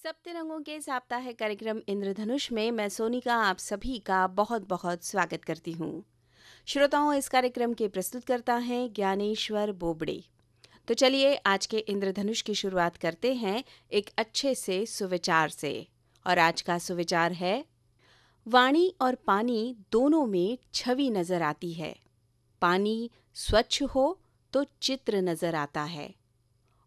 सप्त रंगों के साप्ताहिक कार्यक्रम इंद्रधनुष में मैं सोनिका आप सभी का बहुत बहुत स्वागत करती हूँ। श्रोताओं, इस कार्यक्रम के प्रस्तुतकर्ता हैं ज्ञानेश्वर बोबड़े। तो चलिए आज के इंद्रधनुष की शुरुआत करते हैं एक अच्छे से सुविचार से। और आज का सुविचार है, वाणी और पानी दोनों में छवि नजर आती है। पानी स्वच्छ हो तो चित्र नजर आता है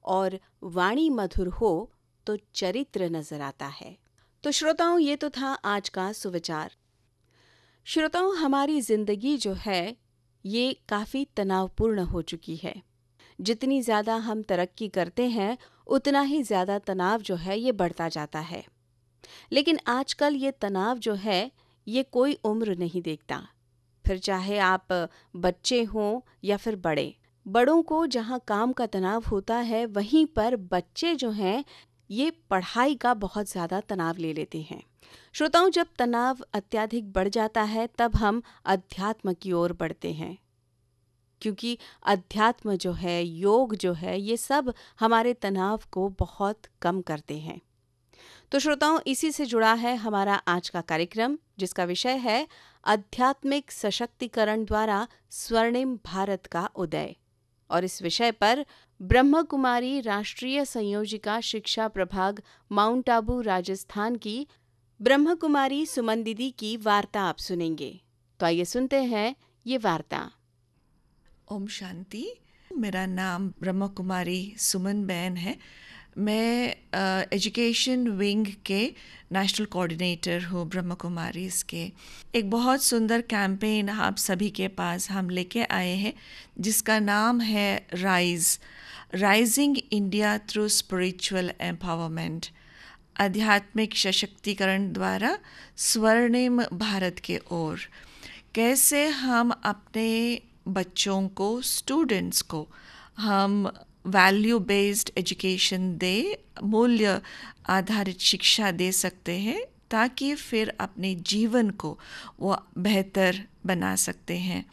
और वाणी मधुर हो तो चरित्र नजर आता है। तो श्रोताओं, ये तो था आज का सुविचार। श्रोताओं, हमारी जिंदगी जो है ये काफी तनावपूर्ण हो चुकी है। जितनी ज्यादा हम तरक्की करते हैं उतना ही ज्यादा तनाव जो है ये बढ़ता जाता है। लेकिन आजकल ये तनाव जो है ये कोई उम्र नहीं देखता। फिर चाहे आप बच्चे हों या फिर बड़ों को जहाँ काम का तनाव होता है, वहीं पर बच्चे जो हैं ये पढ़ाई का बहुत ज़्यादा तनाव ले लेते हैं। श्रोताओं, जब तनाव अत्यधिक बढ़ जाता है तब हम अध्यात्म की ओर बढ़ते हैं, क्योंकि अध्यात्म जो है, योग जो है, ये सब हमारे तनाव को बहुत कम करते हैं। तो श्रोताओं, इसी से जुड़ा है हमारा आज का कार्यक्रम, जिसका विषय है आध्यात्मिक सशक्तिकरण द्वारा स्वर्णिम भारत का उदय। और इस विषय पर ब्रह्म कुमारी राष्ट्रीय संयोजिका शिक्षा प्रभाग माउंट आबू राजस्थान की ब्रह्म कुमारी सुमन दीदी की वार्ता आप सुनेंगे। तो आइए सुनते हैं ये वार्ता। ओम शांति। मेरा नाम ब्रह्म कुमारी सुमन बहन है। मैं एजुकेशन विंग के नेशनल कोऑर्डिनेटर हूँ ब्रह्म कुमारीज़ के। एक बहुत सुंदर कैंपेन आप सभी के पास हम लेके आए हैं, जिसका नाम है rising India through spiritual empowerment, आध्यात्मिक सशक्तिकरण द्वारा स्वर्णिम भारत के ओर। कैसे हम अपने बच्चों को, स्टूडेंट्स को हम वैल्यू बेस्ड एजुकेशन दे, मूल्य आधारित शिक्षा दे सकते हैं, ताकि फिर अपने जीवन को वो बेहतर बना सकते हैं।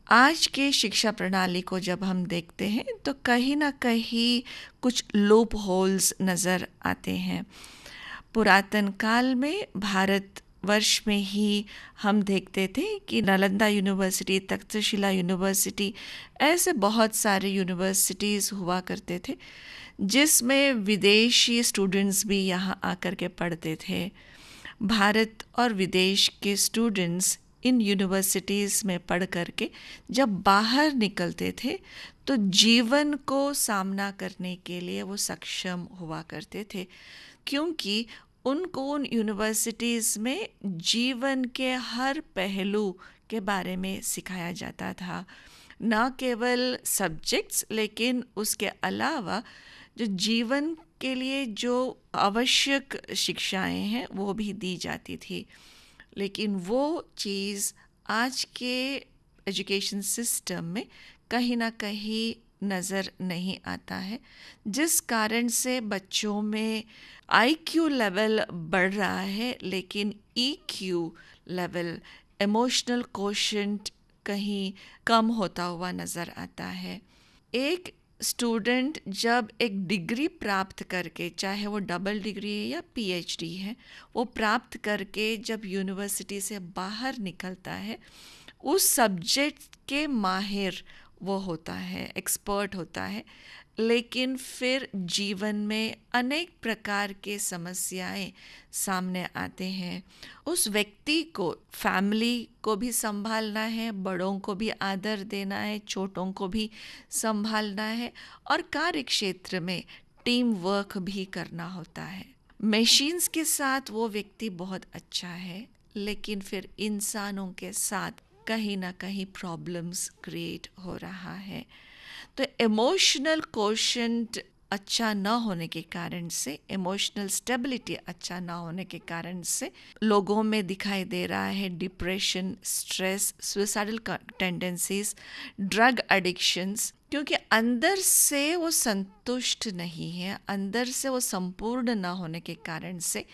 आज के शिक्षा प्रणाली को जब हम देखते हैं तो कहीं ना कहीं कुछ लूप होल्स नज़र आते हैं। पुरातन काल में भारत वर्ष में ही हम देखते थे कि नालंदा यूनिवर्सिटी, तक्षशिला यूनिवर्सिटी, ऐसे बहुत सारे यूनिवर्सिटीज़ हुआ करते थे, जिसमें विदेशी स्टूडेंट्स भी यहाँ आकर के पढ़ते थे। भारत और विदेश के स्टूडेंट्स इन यूनिवर्सिटीज़ में पढ़ करके जब बाहर निकलते थे तो जीवन को सामना करने के लिए वो सक्षम हुआ करते थे, क्योंकि उनको उन यूनिवर्सिटीज़ में जीवन के हर पहलू के बारे में सिखाया जाता था। न केवल सब्जेक्ट्स, लेकिन उसके अलावा जो जीवन के लिए जो आवश्यक शिक्षाएं हैं वो भी दी जाती थी। लेकिन वो चीज़ आज के एजुकेशन सिस्टम में कहीं ना कहीं नज़र नहीं आता है, जिस कारण से बच्चों में IQ लेवल बढ़ रहा है, लेकिन EQ लेवल, इमोशनल कोशेंट, कहीं कम होता हुआ नज़र आता है। एक स्टूडेंट जब एक डिग्री प्राप्त करके, चाहे वो डबल डिग्री है या PhD है, वो प्राप्त करके जब यूनिवर्सिटी से बाहर निकलता है, उस सब्जेक्ट के माहिर वो होता है, एक्सपर्ट होता है। लेकिन फिर जीवन में अनेक प्रकार के समस्याएं सामने आते हैं। उस व्यक्ति को फैमिली को भी संभालना है, बड़ों को भी आदर देना है, छोटों को भी संभालना है, और कार्य क्षेत्र में टीम वर्क भी करना होता है। मशीन्स के साथ वो व्यक्ति बहुत अच्छा है, लेकिन फिर इंसानों के साथ कहीं ना कहीं प्रॉब्लम्स क्रिएट हो रहा है। तो इमोशनल कोशेंट अच्छा न होने के कारण से, इमोशनल स्टेबिलिटी अच्छा न होने के कारण से लोगों में दिखाई दे रहा है depression, stress, suicidal tendencies, drug addictions, क्योंकि अंदर से वो संतुष्ट नहीं है, अंदर से वो संपूर्ण न होने के कारण से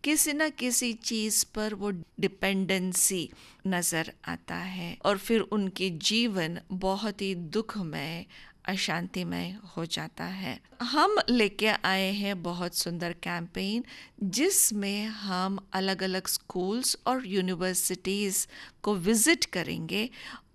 किसी न किसी चीज़ पर वो डिपेंडेंसी नज़र आता है, और फिर उनके जीवन बहुत ही दुखमय, अशांतिमय हो जाता है। हम लेके आए हैं बहुत सुंदर कैंपेन जिसमें हम अलग अलग स्कूल्स और यूनिवर्सिटीज़ को विज़िट करेंगे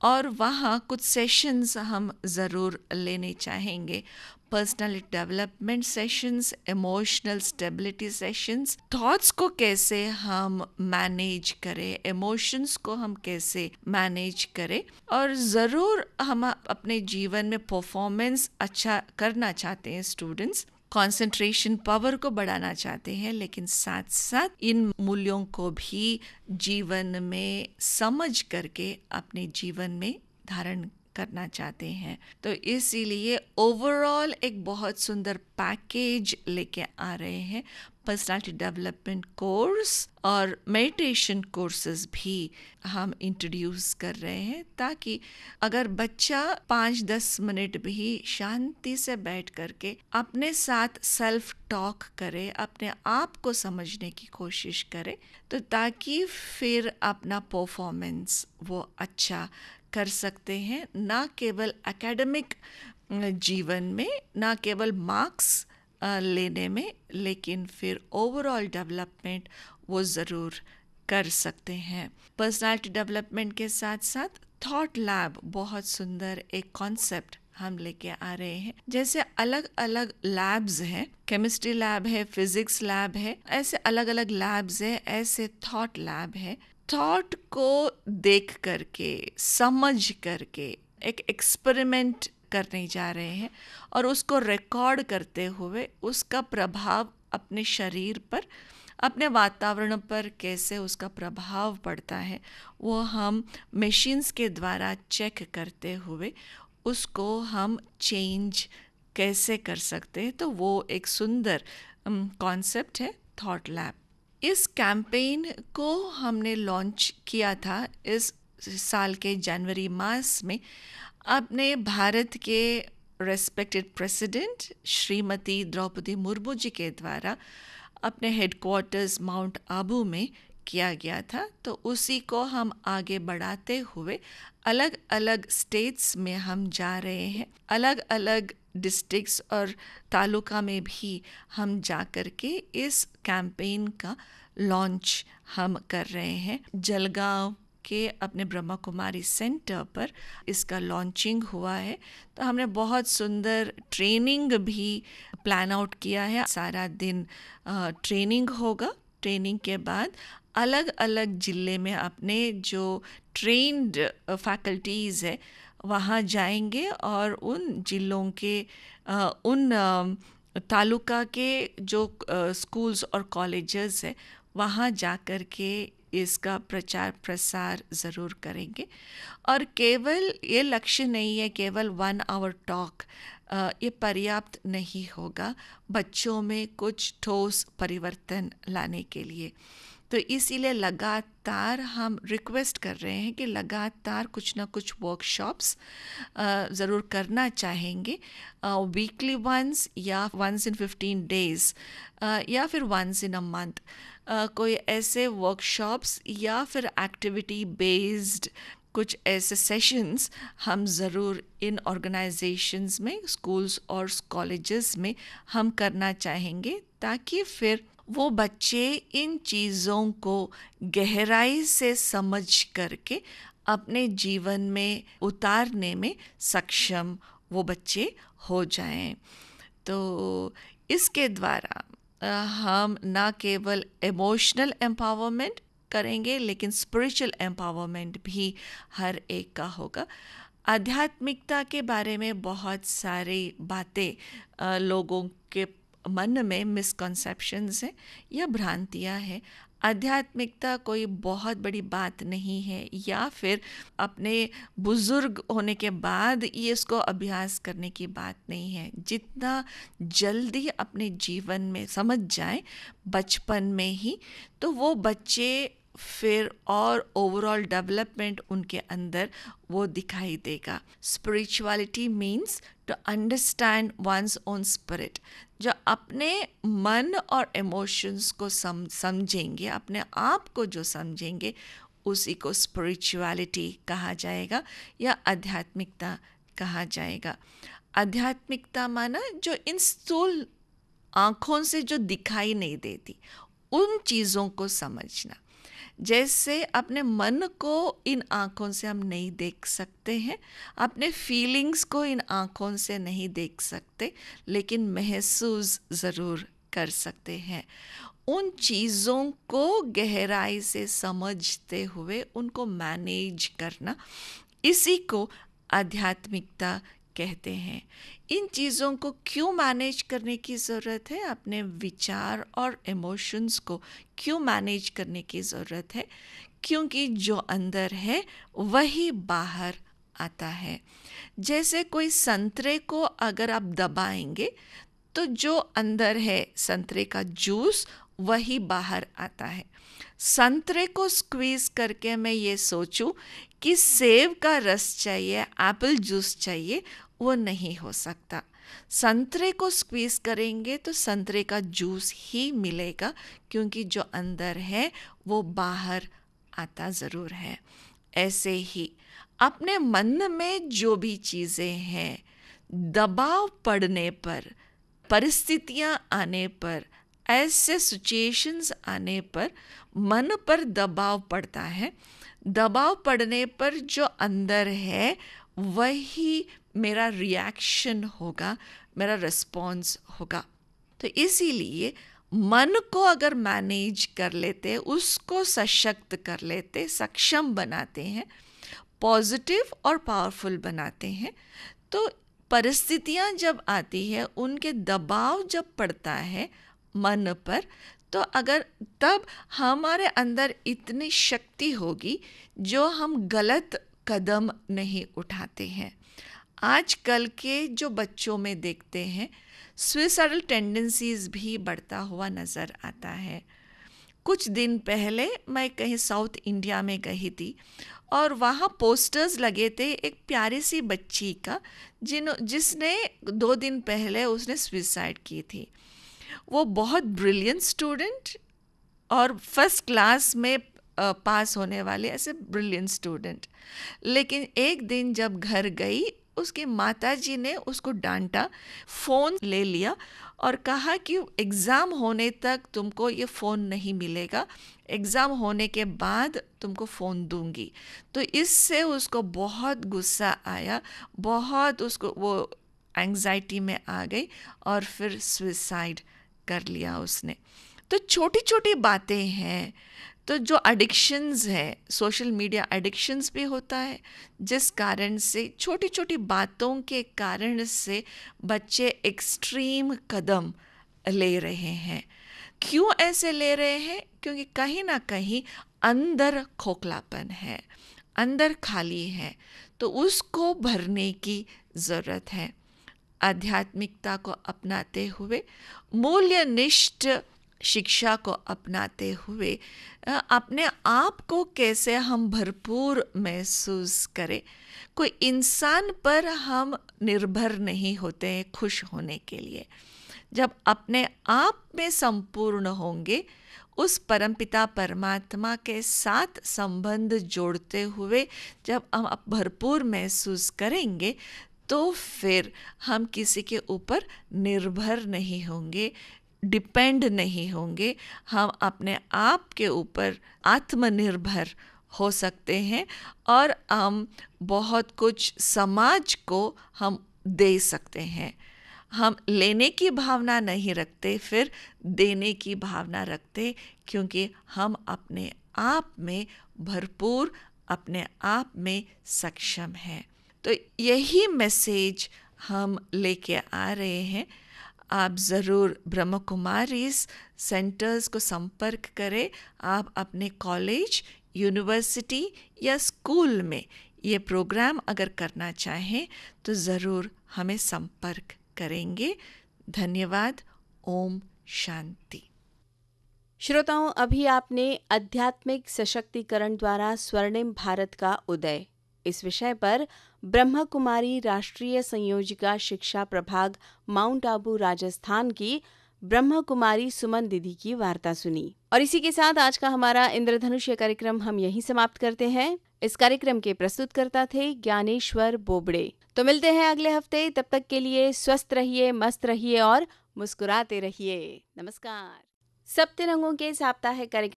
और वहाँ कुछ सेशंस हम ज़रूर लेने चाहेंगे। Personality development sessions, emotional stability sessions, thoughts को कैसे हम मैनेज करें, इमोशंस को हम कैसे मैनेज करें, और ज़रूर हम अपने जीवन में परफॉर्मेंस अच्छा करना चाहते हैं स्टूडेंट्स, कंसंट्रेशन पावर को बढ़ाना चाहते हैं, लेकिन साथ साथ इन मूल्यों को भी जीवन में समझ करके अपने जीवन में धारण करना चाहते हैं। तो इसीलिए ओवरऑल एक बहुत सुंदर पैकेज लेके आ रहे हैं। पर्सनालिटी डेवलपमेंट कोर्स और मेडिटेशन कोर्सेज भी हम इंट्रोड्यूस कर रहे हैं, ताकि अगर बच्चा 5-10 मिनट भी शांति से बैठ करके अपने साथ सेल्फ टॉक करे, अपने आप को समझने की कोशिश करे, तो ताकि फिर अपना परफॉर्मेंस वो अच्छा कर सकते हैं, ना केवल एकेडमिक जीवन में, ना केवल मार्क्स लेने में, लेकिन फिर ओवरऑल डेवलपमेंट वो ज़रूर कर सकते हैं। पर्सनालिटी डेवलपमेंट के साथ साथ थॉट लैब बहुत सुंदर एक कॉन्सेप्ट हम लेके आ रहे हैं। जैसे अलग अलग लैब्स हैं, केमिस्ट्री लैब है, फिजिक्स लैब है, ऐसे अलग अलग लैब्स है, ऐसे थॉट लैब है। थॉट को देख करके, समझ करके एक एक्सपेरिमेंट करने जा रहे हैं और उसको रिकॉर्ड करते हुए उसका प्रभाव अपने शरीर पर, अपने वातावरण पर कैसे उसका प्रभाव पड़ता है, वो हम मशीन्स के द्वारा चेक करते हुए उसको हम चेंज कैसे कर सकते हैं। तो वो एक सुंदर कॉन्सेप्ट है थॉट लैब। इस कैंपेन को हमने लॉन्च किया था इस साल के जनवरी मास में अपने भारत के रेस्पेक्टेड प्रेसिडेंट श्रीमती द्रौपदी मुर्मू जी के द्वारा अपने हेडक्वार्टर्स माउंट आबू में किया गया था। तो उसी को हम आगे बढ़ाते हुए अलग अलग स्टेट्स में हम जा रहे हैं, अलग अलग डिस्ट्रिक्ट्स और तालुका में भी हम जा कर के इस कैंपेन का लॉन्च हम कर रहे हैं। जलगांव के अपने ब्रह्मा कुमारी सेंटर पर इसका लॉन्चिंग हुआ है। तो हमने बहुत सुंदर ट्रेनिंग भी प्लान आउट किया है। सारा दिन ट्रेनिंग होगा। ट्रेनिंग के बाद अलग अलग ज़िले में अपने जो ट्रेन्ड फैकल्टीज़ है वहाँ जाएंगे और उन ज़िलों के उन तालुका के जो स्कूल्स और कॉलेजेस है वहाँ जा कर के इसका प्रचार प्रसार ज़रूर करेंगे। और केवल ये लक्ष्य नहीं है केवल 1 आवर टॉक, ये पर्याप्त नहीं होगा बच्चों में कुछ ठोस परिवर्तन लाने के लिए। तो इसीलिए लगातार हम रिक्वेस्ट कर रहे हैं कि लगातार कुछ ना कुछ वर्कशॉप्स ज़रूर करना चाहेंगे, वीकली वंस या वंस इन 15 डेज़ या फिर वंस इन अ मंथ। कोई ऐसे वर्कशॉप्स या फिर एक्टिविटी बेस्ड कुछ ऐसे सेशंस हम ज़रूर इन ऑर्गेनाइजेशंस में, स्कूल्स और कॉलेजेस में हम करना चाहेंगे, ताकि फिर वो बच्चे इन चीज़ों को गहराई से समझ करके अपने जीवन में उतारने में सक्षम वो बच्चे हो जाएं। तो इसके द्वारा हम ना केवल इमोशनल एम्पावरमेंट करेंगे, लेकिन स्पिरिचुअल एम्पावरमेंट भी हर एक का होगा। आध्यात्मिकता के बारे में बहुत सारी बातें लोगों के मन में मिसकॉन्सेप्शंस हैं या भ्रांतियाँ हैं। आध्यात्मिकता कोई बहुत बड़ी बात नहीं है, या फिर अपने बुज़ुर्ग होने के बाद ये इसको अभ्यास करने की बात नहीं है। जितना जल्दी अपने जीवन में समझ जाए बचपन में ही, तो वो बच्चे फिर और ओवरऑल डेवलपमेंट उनके अंदर वो दिखाई देगा। Spirituality means to understand one's own spirit. जो अपने मन और इमोशंस को समझेंगे, अपने आप को जो समझेंगे, उसी को स्पिरिचुअलिटी कहा जाएगा या आध्यात्मिकता कहा जाएगा। आध्यात्मिकता माना जो इन स्थूल आँखों से जो दिखाई नहीं देती, उन चीज़ों को समझना। जैसे अपने मन को इन आँखों से हम नहीं देख सकते हैं, अपने फीलिंग्स को इन आँखों से नहीं देख सकते, लेकिन महसूस ज़रूर कर सकते हैं। उन चीज़ों को गहराई से समझते हुए उनको मैनेज करना, इसी को आध्यात्मिकता कहते हैं। इन चीज़ों को क्यों मैनेज करने की ज़रूरत है, अपने विचार और इमोशंस को क्यों मैनेज करने की ज़रूरत है? क्योंकि जो अंदर है वही बाहर आता है। जैसे कोई संतरे को अगर आप दबाएंगे तो जो अंदर है संतरे का जूस वही बाहर आता है। संतरे को स्क्वीज़ करके मैं ये सोचूं कि सेब का रस चाहिए, एप्पल जूस चाहिए, वो नहीं हो सकता। संतरे को स्क्वीज़ करेंगे तो संतरे का जूस ही मिलेगा, क्योंकि जो अंदर है वो बाहर आता ज़रूर है। ऐसे ही अपने मन में जो भी चीज़ें हैं, दबाव पड़ने पर, परिस्थितियाँ आने पर, ऐसे सिचुएशंस आने पर मन पर दबाव पड़ता है। दबाव पड़ने पर जो अंदर है वही मेरा रिएक्शन होगा, मेरा रिस्पॉन्स होगा। तो इसीलिए मन को अगर मैनेज कर लेते, उसको सशक्त कर लेते, सक्षम बनाते हैं, पॉजिटिव और पावरफुल बनाते हैं, तो परिस्थितियाँ जब आती है, उनके दबाव जब पड़ता है मन पर, तो अगर तब हमारे अंदर इतनी शक्ति होगी जो हम गलत कदम नहीं उठाते हैं। आजकल के जो बच्चों में देखते हैं, सुइसाइडल टेंडेंसीज भी बढ़ता हुआ नज़र आता है। कुछ दिन पहले मैं कहीं साउथ इंडिया में गई थी और वहाँ पोस्टर्स लगे थे एक प्यारी सी बच्ची का, जिसने 2 दिन पहले उसने सुइसाइड की थी। वो बहुत ब्रिलियंट स्टूडेंट और फर्स्ट क्लास में पास होने वाले ऐसे ब्रिलियंट स्टूडेंट, लेकिन एक दिन जब घर गई, उसकी माताजी ने उसको डांटा, फ़ोन ले लिया और कहा कि एग्ज़ाम होने तक तुमको ये फ़ोन नहीं मिलेगा, एग्ज़ाम होने के बाद तुमको फ़ोन दूंगी। तो इससे उसको बहुत गुस्सा आया, बहुत उसको वो एंग्जाइटी में आ गई और फिर सुसाइड कर लिया उसने। तो छोटी छोटी बातें हैं। तो जो एडिक्शंस है, सोशल मीडिया एडिक्शंस भी होता है, जिस कारण से छोटी छोटी बातों के कारण से बच्चे एक्सट्रीम कदम ले रहे हैं। क्यों ऐसे ले रहे हैं? क्योंकि कहीं ना कहीं अंदर खोखलापन है, अंदर खाली है, तो उसको भरने की ज़रूरत है। आध्यात्मिकता को अपनाते हुए, मूल्यनिष्ठ शिक्षा को अपनाते हुए अपने आप को कैसे हम भरपूर महसूस करें। कोई इंसान पर हम निर्भर नहीं होते हैं खुश होने के लिए। जब अपने आप में संपूर्ण होंगे, उस परमपिता परमात्मा के साथ संबंध जोड़ते हुए जब हम भरपूर महसूस करेंगे, तो फिर हम किसी के ऊपर निर्भर नहीं होंगे, डिपेंड नहीं होंगे। हम अपने आप के ऊपर आत्मनिर्भर हो सकते हैं और हम बहुत कुछ समाज को हम दे सकते हैं। हम लेने की भावना नहीं रखते, फिर देने की भावना रखते, क्योंकि हम अपने आप में भरपूर, अपने आप में सक्षम हैं। तो यही मैसेज हम लेके आ रहे हैं। आप ज़रूर ब्रह्म कुमारीज़ सेंटर्स को संपर्क करें। आप अपने कॉलेज, यूनिवर्सिटी या स्कूल में ये प्रोग्राम अगर करना चाहें तो ज़रूर हमें संपर्क करेंगे। धन्यवाद। ओम शांति। श्रोताओं, अभी आपने आध्यात्मिक सशक्तिकरण द्वारा स्वर्णिम भारत का उदय, इस विषय पर ब्रह्म कुमारी राष्ट्रीय संयोजिका शिक्षा प्रभाग माउंट आबू राजस्थान की ब्रह्म कुमारी सुमन दीदी की वार्ता सुनी। और इसी के साथ आज का हमारा इंद्रधनुष कार्यक्रम हम यहीं समाप्त करते हैं। इस कार्यक्रम के प्रस्तुतकर्ता थे ज्ञानेश्वर बोबड़े। तो मिलते हैं अगले हफ्ते, तब तक के लिए स्वस्थ रहिए, मस्त रहिए और मुस्कुराते रहिए। नमस्कार। सप्त रंगों के साप्ताहिक कार्यक्रम